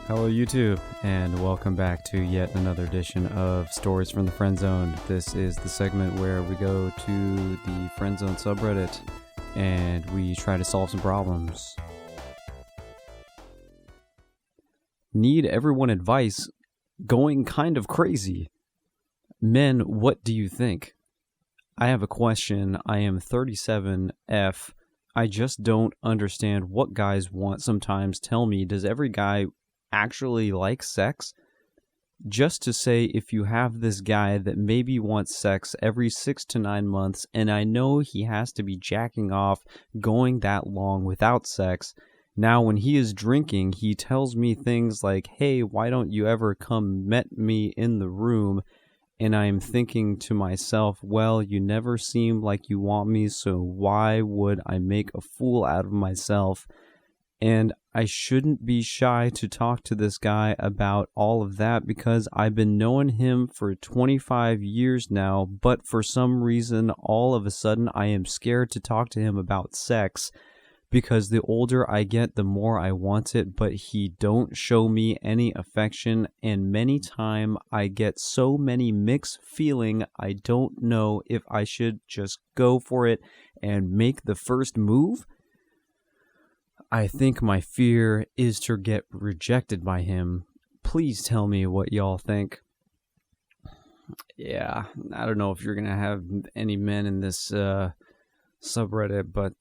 Hello YouTube, and welcome back to yet another edition of Stories from the Friendzone. This is the segment where we go to the Friendzone subreddit and we try to solve some problems. Need everyone advice? Going kind of crazy. Men, what do you think? I have a question. I am 37F. I just don't understand what guys want sometimes. Tell me, does every guy actually like sex? Just to say, if you have this guy that maybe wants sex every 6 to 9 months, and I know he has to be jacking off going that long without sex. Now when he is drinking, he tells me things like, hey, why don't you ever come met me in the room? And I am thinking to myself, well, you never seem like you want me, so why would I make a fool out of myself? And I shouldn't be shy to talk to this guy about all of that because I've been knowing him for 25 years now, but for some reason, all of a sudden, I am scared to talk to him about sex because the older I get, the more I want it, but he don't show me any affection, and many time I get so many mixed feeling, I don't know if I should just go for it and make the first move. I think my fear is to get rejected by him. Please tell me what y'all think. Yeah, I don't know if you're going to have any men in this subreddit, but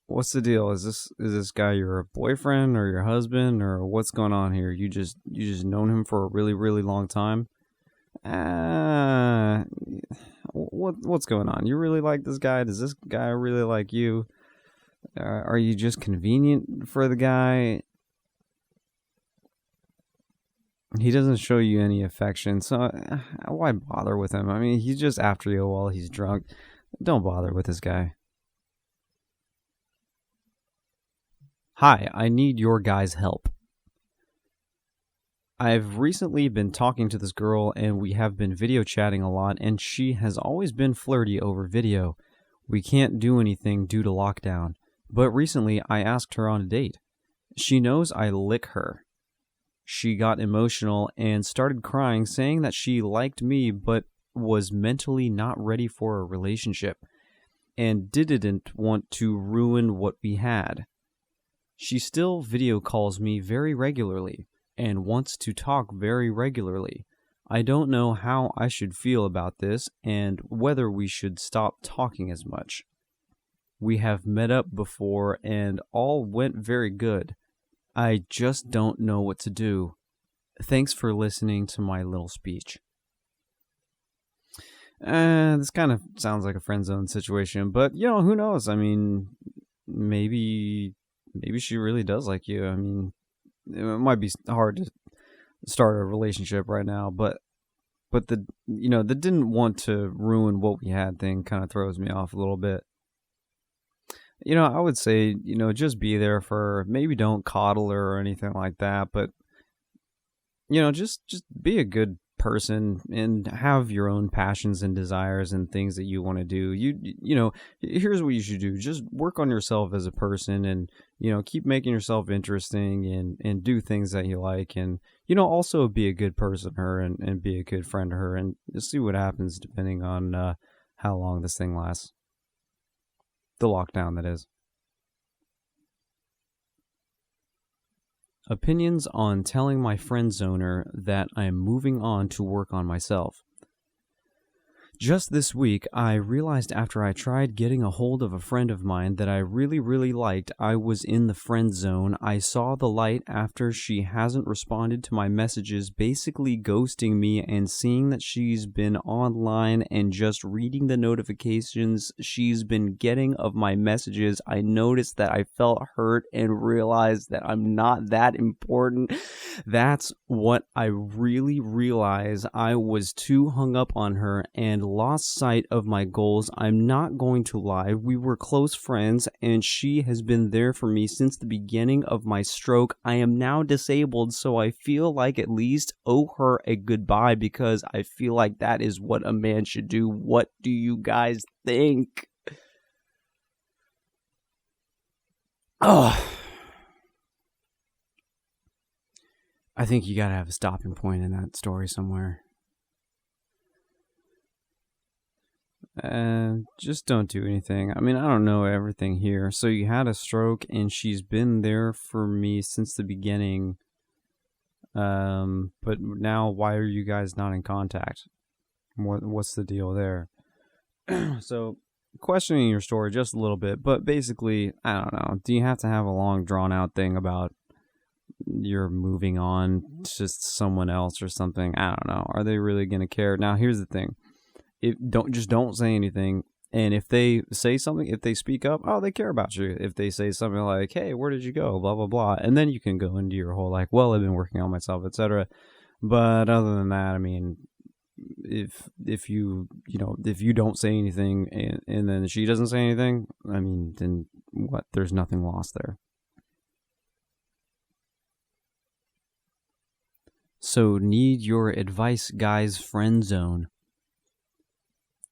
what's the deal? Is this guy your boyfriend or your husband, or what's going on here? You just known him for a really, really long time? What's going on? You really like this guy? Does this guy really like you? Are you just convenient for the guy? He doesn't show you any affection, so why bother with him? I mean, he's just after you while he's drunk. Don't bother with this guy. Hi, I need your guys' help. I've recently been talking to this girl, and we have been video chatting a lot, and she has always been flirty over video. We can't do anything due to lockdown. But recently, I asked her on a date. She knows I lick her. She got emotional and started crying, saying that she liked me but was mentally not ready for a relationship and didn't want to ruin what we had. She still video calls me very regularly and wants to talk very regularly. I don't know how I should feel about this and whether we should stop talking as much. We have met up before and all went very good. I just don't know what to do. Thanks for listening to my little speech. This kind of sounds like a friend zone situation, but who knows? I mean, maybe she really does like you. I mean, it might be hard to start a relationship right now, but the didn't want to ruin what we had thing kind of throws me off a little bit. I would say, just be there for her. Maybe don't coddle her or anything like that, but, just be a good person and have your own passions and desires and things that you want to do. Here's what you should do. Just work on yourself as a person and, keep making yourself interesting and do things that you like. And, also be a good person to her and be a good friend to her and just see what happens depending on how long this thing lasts. The lockdown, that is. Opinions on telling my friend zoner that I am moving on to work on myself. Just this week, I realized after I tried getting a hold of a friend of mine that I really, really liked, I was in the friend zone. I saw the light after she hasn't responded to my messages, basically ghosting me, and seeing that she's been online and just reading the notifications she's been getting of my messages. I noticed that I felt hurt and realized that I'm not that important. That's what I really realized. I was too hung up on her and lost sight of my goals. I'm not going to lie. We were close friends and she has been there for me since the beginning of my stroke. I am now disabled, so I feel like at least owe her a goodbye because I feel like that is what a man should do. What do you guys think? Oh. I think you gotta have a stopping point in that story somewhere. Just don't do anything. I mean, I don't know everything here. So you had a stroke, and she's been there for me since the beginning. But now, why are you guys not in contact? What's the deal there? So, questioning your story just a little bit, but basically, I don't know. Do you have to have a long, drawn-out thing about you're moving on to someone else or something? I don't know. Are they really gonna care? Now, here's the thing. Don't say anything. And if they say something, if they speak up, oh, they care about you. If they say something like, hey, where did you go? Blah, blah, blah. And then you can go into your whole like, well, I've been working on myself, etc. But other than that, I mean, if you don't say anything and then she doesn't say anything, I mean, then what? There's nothing lost there. So need your advice, guys. Friendzone.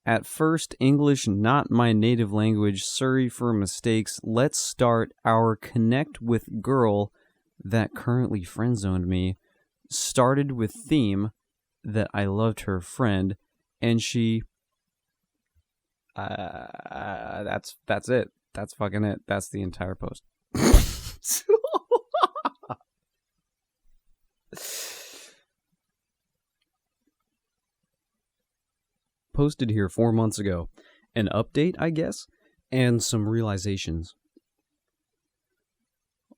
At first, English not my native language, sorry for mistakes. Let's start our connect with girl that currently friendzoned me. Started with theme that I loved her friend, and she... that's it. That's fucking it. That's the entire post. Posted here 4 months ago. An update, I guess, and some realizations.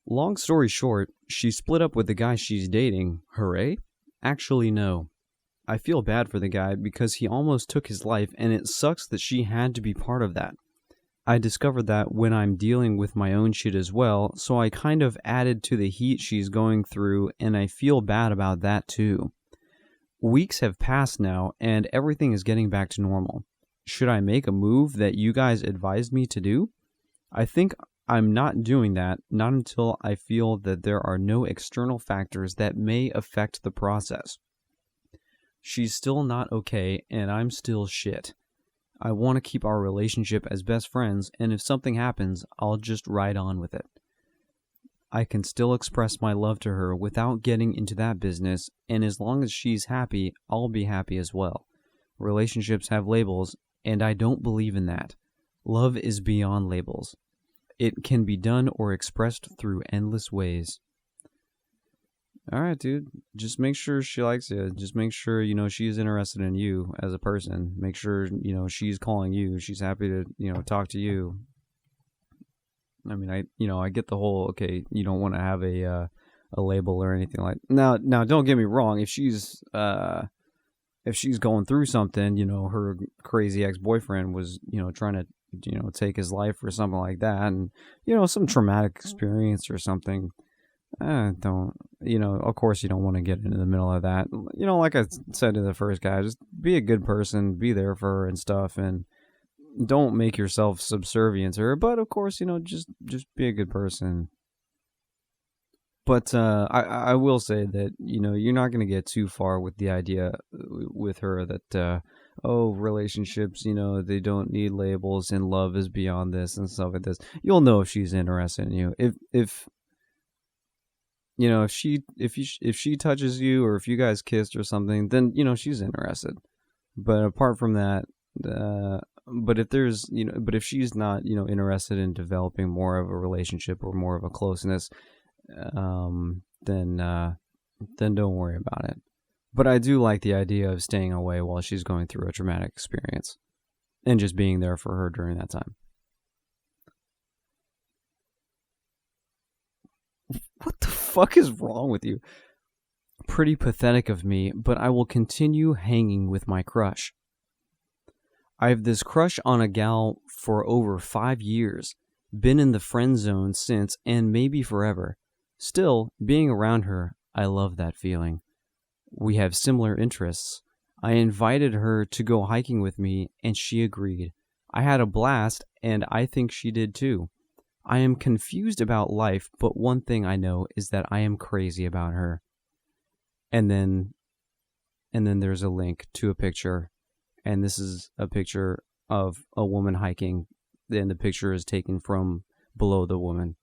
Long story short, she split up with the guy she's dating. Hooray? Actually, no. I feel bad for the guy because he almost took his life, and it sucks that she had to be part of that. I discovered that when I'm dealing with my own shit as well, so I kind of added to the heat she's going through, and I feel bad about that too. Weeks have passed now, and everything is getting back to normal. Should I make a move that you guys advised me to do? I think I'm not doing that, not until I feel that there are no external factors that may affect the process. She's still not okay, and I'm still shit. I want to keep our relationship as best friends, and if something happens, I'll just ride on with it. I can still express my love to her without getting into that business, and as long as she's happy, I'll be happy as well. Relationships have labels, and I don't believe in that. Love is beyond labels. It can be done or expressed through endless ways. Alright, dude. Just make sure she likes you. Just make sure, she's interested in you as a person. Make sure, she's calling you. She's happy to, talk to you. I mean, I get the whole, okay, you don't want to have a label or anything like that. Now, don't get me wrong. If she's going through something, her crazy ex-boyfriend was, trying to, take his life or something like that, and, some traumatic experience or something, of course you don't want to get into the middle of that. Like I said to the first guy, just be a good person, be there for her and stuff, and don't make yourself subservient to her, but of course, just be a good person. But I will say that, you're not going to get too far with the idea with her that, relationships, they don't need labels and love is beyond this and stuff like this. You'll know if she's interested in you. If she touches you, or if you guys kissed or something, then, she's interested. But apart from that, but if she's not, interested in developing more of a relationship or more of a closeness, then don't worry about it. But I do like the idea of staying away while she's going through a traumatic experience and just being there for her during that time. What the fuck is wrong with you? Pretty pathetic of me, but I will continue hanging with my crush. I have this crush on a gal for over 5 years, been in the friend zone since, and maybe forever. Still, being around her, I love that feeling. We have similar interests. I invited her to go hiking with me, and she agreed. I had a blast, and I think she did too. I am confused about life, but one thing I know is that I am crazy about her. And then there's a link to a picture. And this is a picture of a woman hiking. And the picture is taken from below the woman.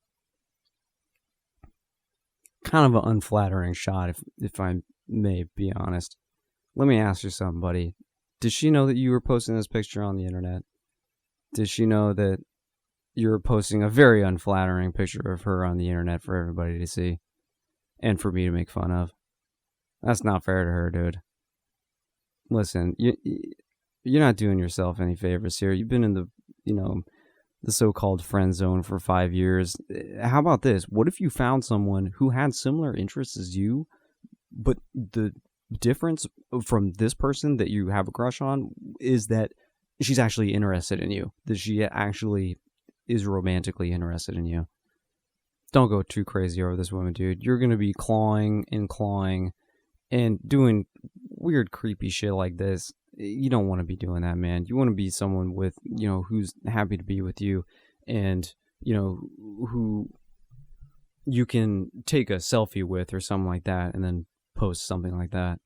kind of an unflattering shot, if I may be honest. Let me ask you something, buddy. Did she know that you were posting this picture on the internet? Did she know that you were posting a very unflattering picture of her on the internet for everybody to see and for me to make fun of? That's not fair to her, dude. Listen, you're not doing yourself any favors here. You've been in the so-called friend zone for 5 years. How about this? What if you found someone who had similar interests as you, but the difference from this person that you have a crush on is that she's actually interested in you, that she actually is romantically interested in you? Don't go too crazy over this woman, dude. You're going to be clawing and doing weird, creepy shit like this. You don't want to be doing that, man. You want to be someone with, who's happy to be with you and, who you can take a selfie with or something like that and then post something like that.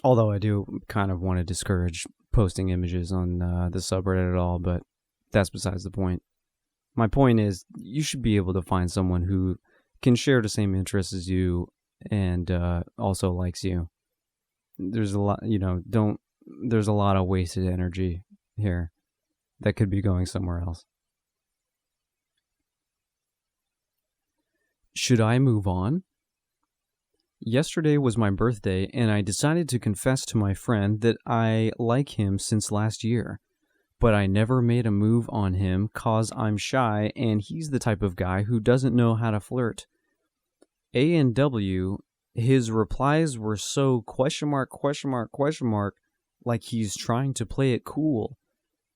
Although I do kind of want to discourage posting images on the subreddit at all, but that's besides the point. My point is, you should be able to find someone who can share the same interests as you and also likes you. There's a lot, there's a lot of wasted energy here that could be going somewhere else. Should I move on? Yesterday was my birthday, and I decided to confess to my friend that I like him since last year. But I never made a move on him cause I'm shy and he's the type of guy who doesn't know how to flirt. A&W, his replies were so ... like he's trying to play it cool.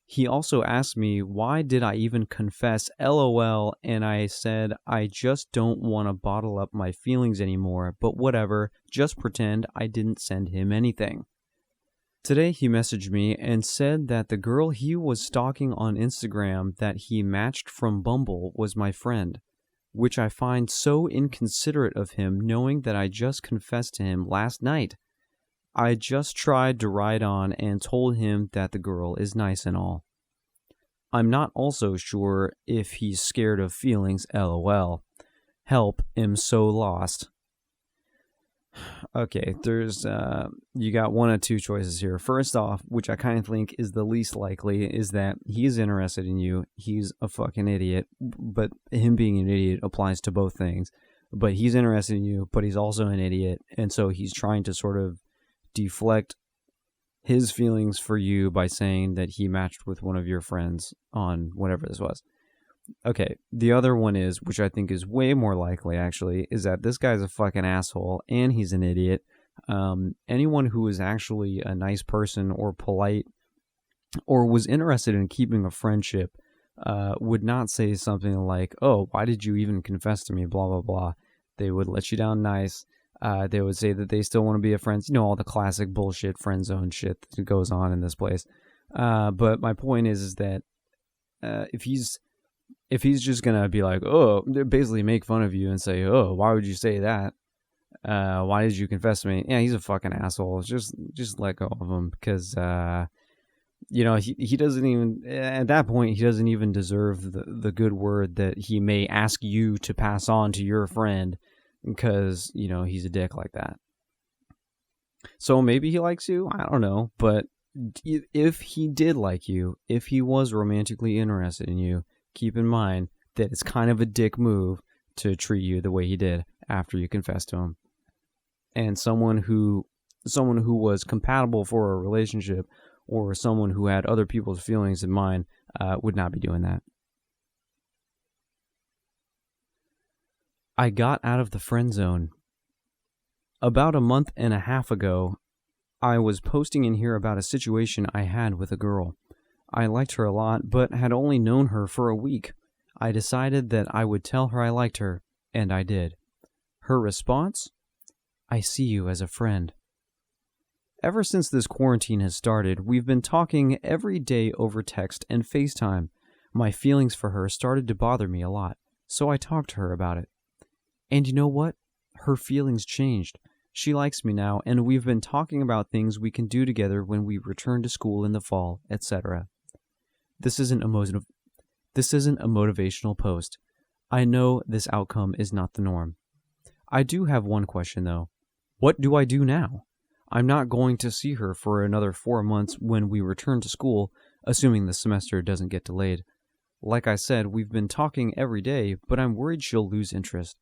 He also asked me why did I even confess LOL, and I said I just don't want to bottle up my feelings anymore, but whatever, just pretend I didn't send him anything. Today he messaged me and said that the girl he was stalking on Instagram that he matched from Bumble was my friend, which I find so inconsiderate of him knowing that I just confessed to him last night. I just tried to ride on and told him that the girl is nice and all. I'm not also sure if he's scared of feelings, LOL. Help, am so lost. Okay, there's you got one of two choices here. First off, which I kind of think is the least likely, is that he's interested in you. He's a fucking idiot, but him being an idiot applies to both things. But he's interested in you, but he's also an idiot, and so he's trying to sort of deflect his feelings for you by saying that he matched with one of your friends on whatever this was. Okay, the other one is, which I think is way more likely actually, is that this guy's a fucking asshole and he's an idiot. Anyone who is actually a nice person or polite or was interested in keeping a friendship would not say something like, oh, why did you even confess to me, blah, blah, blah. They would let you down nice. They would say that they still want to be a friend. All the classic bullshit friend zone shit that goes on in this place. But my point is that if he's just gonna be like, oh, basically make fun of you and say, oh, why would you say that? Why did you confess to me? Yeah, he's a fucking asshole. Just let go of him because he doesn't even, at that point, he doesn't even deserve the good word that he may ask you to pass on to your friend because, he's a dick like that. So maybe he likes you. I don't know. But if he did like you, if he was romantically interested in you, keep in mind that it's kind of a dick move to treat you the way he did after you confessed to him. And someone who was compatible for a relationship or someone who had other people's feelings in mind would not be doing that. I got out of the friend zone. About a month and a half ago, I was posting in here about a situation I had with a girl. I liked her a lot, but had only known her for a week. I decided that I would tell her I liked her, and I did. Her response? I see you as a friend. Ever since this quarantine has started, we've been talking every day over text and FaceTime. My feelings for her started to bother me a lot, so I talked to her about it. And you know what? Her feelings changed. She likes me now, and we've been talking about things we can do together when we return to school in the fall, etc. This isn't a motivational post. I know this outcome is not the norm. I do have one question though. What do I do now? I'm not going to see her for another 4 months when we return to school, assuming the semester doesn't get delayed. Like I said, we've been talking every day, but I'm worried she'll lose interest.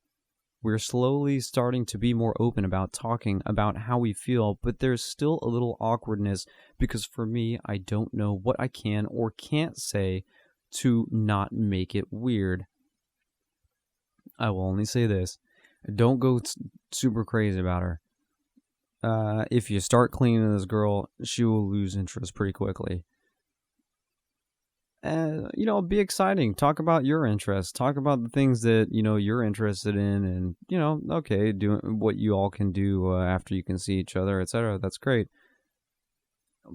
We're slowly starting to be more open about talking about how we feel, but there's still a little awkwardness because for me, I don't know what I can or can't say to not make it weird. I will only say this. Don't go super crazy about her. If you start clinging to this girl, she will lose interest pretty quickly. Be exciting. Talk about your interests. Talk about the things that, you're interested in and, okay, doing what you all can do after you can see each other, etc. That's great.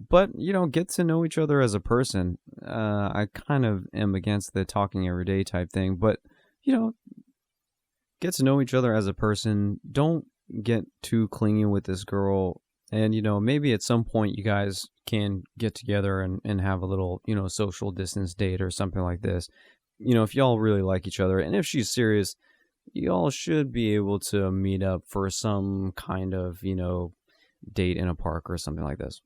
But, get to know each other as a person. I kind of am against the talking every day type thing, but, get to know each other as a person. Don't get too clingy with this girl. And, maybe at some point you guys can get together and have a little, social distance date or something like this. If y'all really like each other and if she's serious, y'all should be able to meet up for some kind of, date in a park or something like this.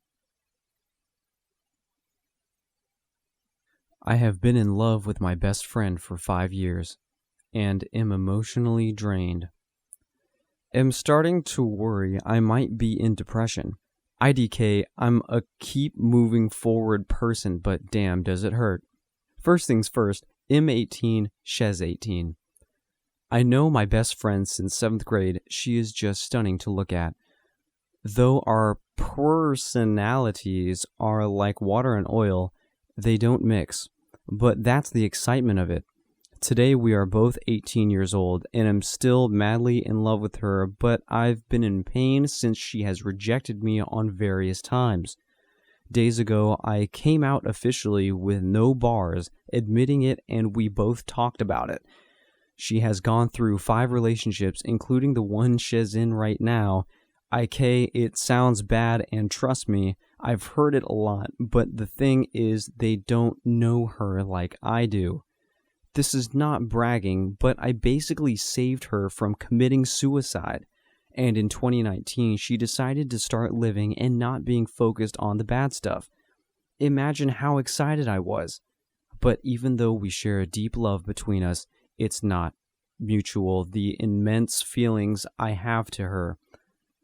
I have been in love with my best friend for 5 years and am emotionally drained. Am starting to worry I might be in depression. IDK, I'm a keep moving forward person, but damn, does it hurt. First things first, M18, Shez 18. I know my best friend since 7th grade. She is just stunning to look at. Though our personalities are like water and oil, they don't mix. But that's the excitement of it. Today we are both 18 years old, and I'm still madly in love with her, but I've been in pain since she has rejected me on various times. Days ago, I came out officially with no bars, admitting it, and we both talked about it. She has gone through 5 relationships, including the one she's in right now. IK, it sounds bad, and trust me, I've heard it a lot, but the thing is, they don't know her like I do. This is not bragging, but I basically saved her from committing suicide. And in 2019, she decided to start living and not being focused on the bad stuff. Imagine how excited I was. But even though we share a deep love between us, it's not mutual, the immense feelings I have to her.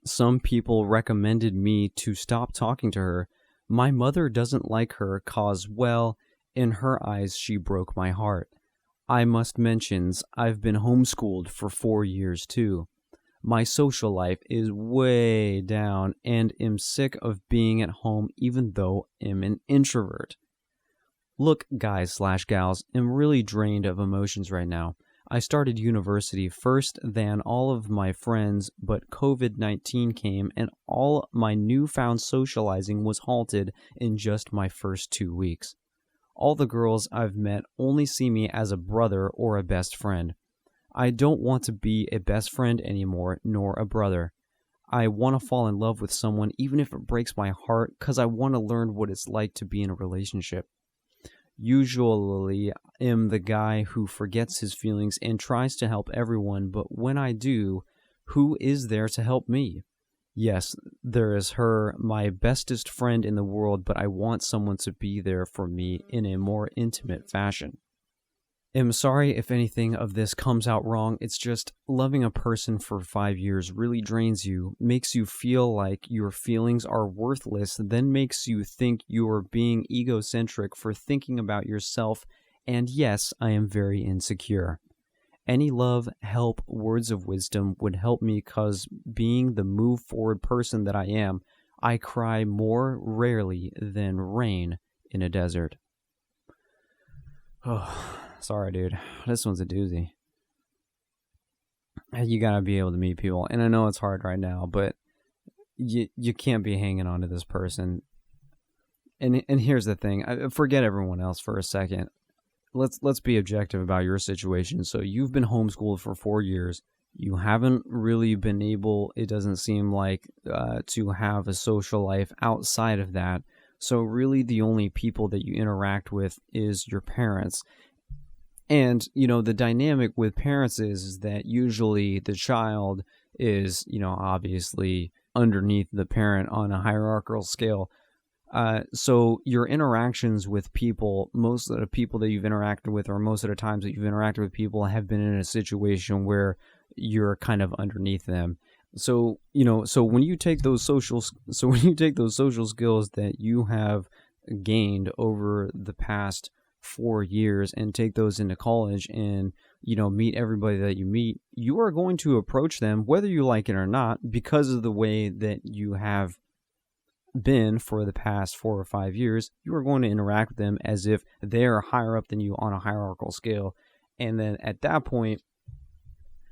Some people recommended me to stop talking to her. My mother doesn't like her cause, well, in her eyes, she broke my heart. I must mention, I've been homeschooled for 4 years too. My social life is way down and am sick of being at home even though I'm an introvert. Look, guys/gals, I'm really drained of emotions right now. I started university first than all of my friends, but COVID-19 came and all my newfound socializing was halted in just my first 2 weeks. All the girls I've met only see me as a brother or a best friend. I don't want to be a best friend anymore, nor a brother. I want to fall in love with someone even if it breaks my heart, because I want to learn what it's like to be in a relationship. Usually, I'm the guy who forgets his feelings and tries to help everyone, but when I do, who is there to help me? Yes, there is her, my bestest friend in the world, but I want someone to be there for me in a more intimate fashion. I'm sorry if anything of this comes out wrong. It's just loving a person for 5 years really drains you, makes you feel like your feelings are worthless, then makes you think you're being egocentric for thinking about yourself, and yes, I am very insecure. Any love, help, words of wisdom would help me because being the move forward person that I am, I cry more rarely than rain in a desert. Oh, sorry, dude. This one's a doozy. You gotta be able to meet people, and I know it's hard right now, but you can't be hanging on to this person. And here's the thing. Forget everyone else for a second. Let's be objective about your situation. So you've been homeschooled for 4 years. You haven't really been able, it doesn't seem like, to have a social life outside of that. So really the only people that you interact with is your parents. And, the dynamic with parents is that usually the child is, obviously underneath the parent on a hierarchical scale. So your interactions with people, most of the people that you've interacted with, or most of the times that you've interacted with people, have been in a situation where you're kind of underneath them. So, so when you take those social skills that you have gained over the past 4 years and take those into college and, meet everybody that you meet, you are going to approach them, whether you like it or not, because of the way that you have been for the past 4 or 5 years. You are going to interact with them as if they're higher up than you on a hierarchical scale. And then at that point,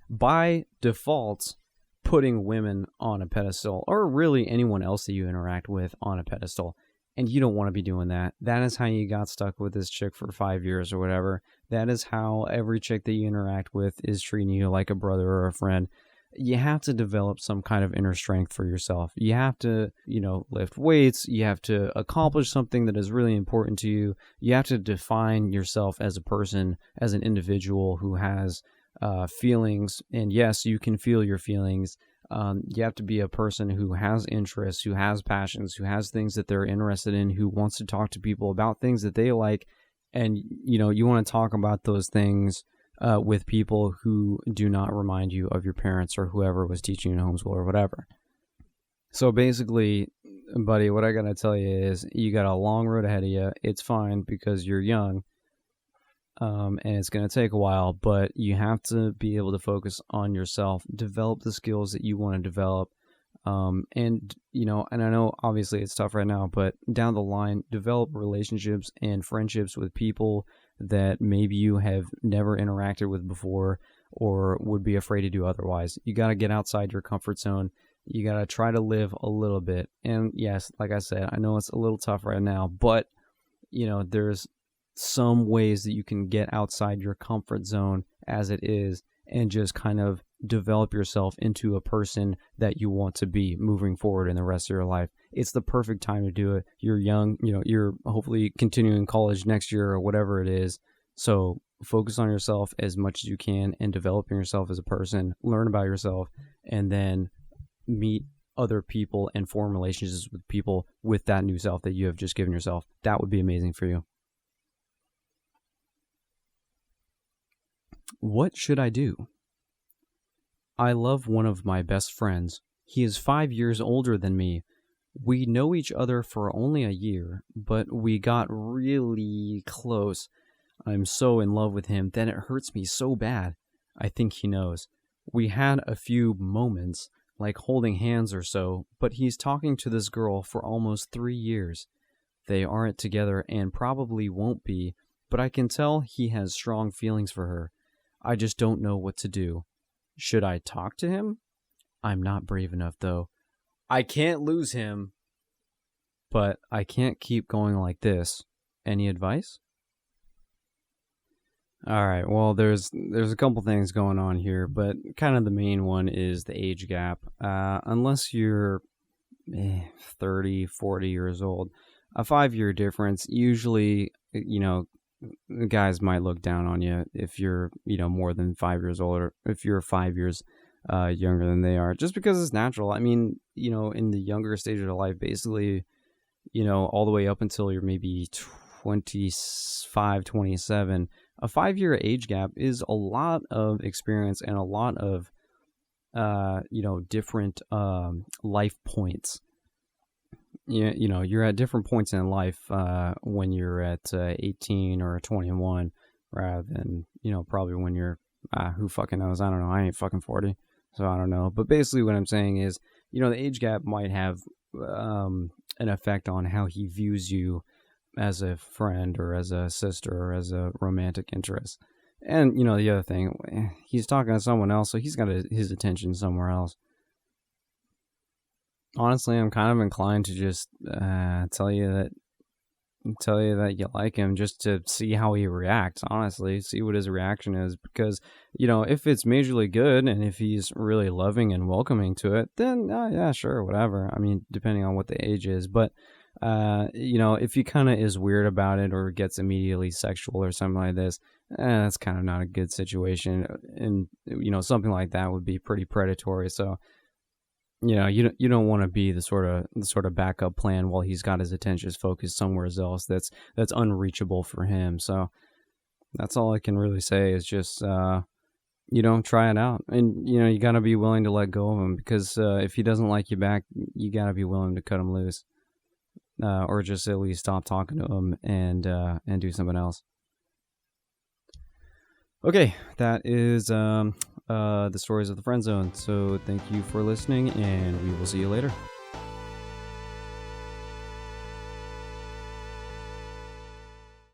by default, putting women on a pedestal, or really anyone else that you interact with on a pedestal. And you don't want to be doing that. That is how you got stuck with this chick for 5 years or whatever. That is how every chick that you interact with is treating you like a brother or a friend. You have to develop some kind of inner strength for yourself. You have to, lift weights. You have to accomplish something that is really important to you. You have to define yourself as a person, as an individual who has feelings. And yes, you can feel your feelings. You have to be a person who has interests, who has passions, who has things that they're interested in, who wants to talk to people about things that they like. And, you want to talk about those things with people who do not remind you of your parents or whoever was teaching you in homeschool or whatever. So basically, buddy, what I got to tell you is you got a long road ahead of you. It's fine because you're young. And it's going to take a while, but you have to be able to focus on yourself, develop the skills that you want to develop. And I know obviously it's tough right now, but down the line, develop relationships and friendships with people that maybe you have never interacted with before or would be afraid to do otherwise. You got to get outside your comfort zone. You got to try to live a little bit. And yes, like I said, I know it's a little tough right now, but there's some ways that you can get outside your comfort zone as it is and just kind of develop yourself into a person that you want to be moving forward in the rest of your life. It's the perfect time to do it. You're young, you're hopefully continuing college next year or whatever it is. So focus on yourself as much as you can and developing yourself as a person, learn about yourself, and then meet other people and form relationships with people with that new self that you have just given yourself. That would be amazing for you. What should I do? I love one of my best friends. He is 5 years older than me. We know each other for only a year, but we got really close. I'm so in love with him that it hurts me so bad. I think he knows. We had a few moments, like holding hands or so, but he's talking to this girl for almost 3 years. They aren't together and probably won't be, but I can tell he has strong feelings for her. I just don't know what to do. Should I talk to him? I'm not brave enough, though. I can't lose him, but I can't keep going like this. Any advice? All right, well, there's a couple things going on here, but kind of the main one is the age gap. Unless you're 30, 40 years old, a 5-year difference, usually, guys might look down on you if you're, more than 5 years old, or if you're 5 years younger than they are, just because it's natural. I mean, in the younger stage of life, basically, all the way up until you're maybe 25, 27, a 5-year age gap is a lot of experience and a lot of, different life points. You're at different points in life when you're at 18 or 21 rather than, probably when you're, who fucking knows? I don't know. I ain't fucking 40, so I don't know. But basically what I'm saying is, the age gap might have an effect on how he views you as a friend or as a sister or as a romantic interest. And, the other thing, he's talking to someone else, so he's got his attention somewhere else. Honestly, I'm kind of inclined to just tell you that you like him just to see how he reacts. Honestly, see what his reaction is, because if it's majorly good and if he's really loving and welcoming to it, then yeah, sure, whatever. I mean, depending on what the age is, but if he kind of is weird about it or gets immediately sexual or something like this, that's kind of not a good situation. And, something like that would be pretty predatory. So, you don't want to be the sort of backup plan while he's got his attention focused somewhere else that's unreachable for him. So that's all I can really say is just try it out, and you got to be willing to let go of him, because if he doesn't like you back, you got to be willing to cut him loose, or just at least stop talking to him and do something else. Okay, that is the stories of the friend zone. So thank you for listening, and we will see you later.